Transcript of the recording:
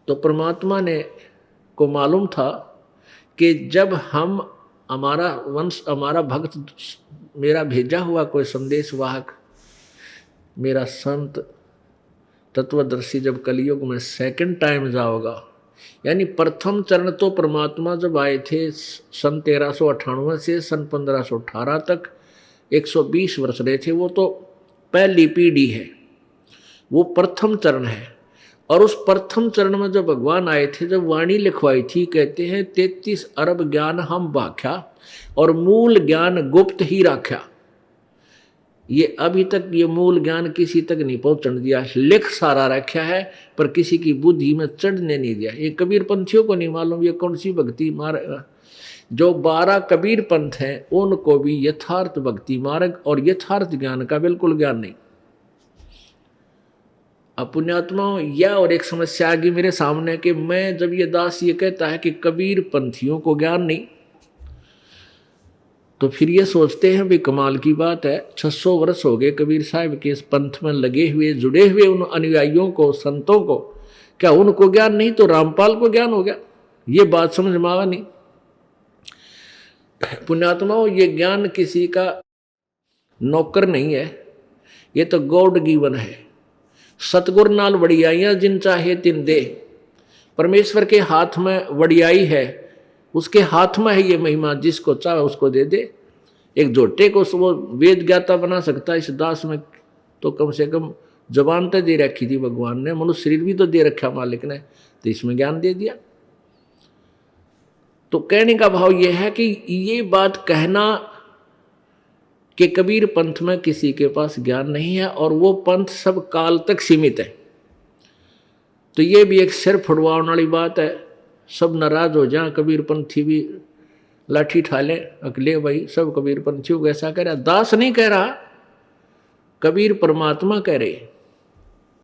तो परमात्मा ने को मालूम था कि जब हम हमारा वंश, हमारा भक्त, मेरा भेजा हुआ कोई संदेश वाहक, मेरा संत तत्वदर्शी जब कलयुग में सेकंड टाइम जाओगा, यानी प्रथम चरण तो परमात्मा जब आए थे सन 1398 से सन 1518 तक 120 वर्ष रहे थे, वो तो पहली पीढ़ी है, वो प्रथम चरण है। और उस प्रथम चरण में जब भगवान आए थे, जब वाणी लिखवाई थी, कहते हैं 33 अरब ज्ञान हम बाख्या और मूल ज्ञान गुप्त ही राख्या। ये अभी तक ये मूल ज्ञान किसी तक नहीं पहुंचने दिया, लिख सारा रखा है पर किसी की बुद्धि में चढ़ने नहीं दिया। ये कबीर पंथियों को नहीं मालूम ये कौन सी भक्ति मार्ग, जो 12 कबीर पंथ हैं उनको भी यथार्थ भक्ति मार्ग और यथार्थ ज्ञान का बिल्कुल ज्ञान नहीं। पुण्यात्माओं, यह और एक समस्या आ गई मेरे सामने कि मैं जब ये दास ये कहता है कि कबीर पंथियों को ज्ञान नहीं, तो फिर ये सोचते हैं भी कमाल की बात है, 600 वर्ष हो गए कबीर साहब के इस पंथ में लगे हुए, जुड़े हुए उन अनुयायियों को, संतों को, क्या उनको ज्ञान नहीं तो रामपाल को ज्ञान हो गया? ये बात समझ में आवा नहीं। पुण्यात्माओं, ये ज्ञान किसी का नौकर नहीं है, ये तो गॉड गिवन है। सतगुर नाल वड़ियाइयां जिन चाहे तिन दे, परमेश्वर के हाथ में वड़ियाई है, उसके हाथ में है ये महिमा, जिसको चाहे उसको दे दे। एक झोटे को वो वेद ज्ञाता बना सकता है, इस दास में तो कम से कम जबान तो दे रखी थी भगवान ने, मनुष्य शरीर भी तो दे रखा मालिक ने, तो इसमें ज्ञान दे दिया। तो कहने का भाव यह है कि ये बात कहना कि कबीर पंथ में किसी के पास ज्ञान नहीं है और वो पंथ सब काल तक सीमित है, तो ये भी एक सिर फुड़वाने वाली बात है। सब नाराज हो जाए, कबीर पंथी भी लाठी ठाले, अगले भाई सब कबीर पंथियों को ऐसा कह रहा। दास नहीं कह रहा, कबीर परमात्मा कह रहे।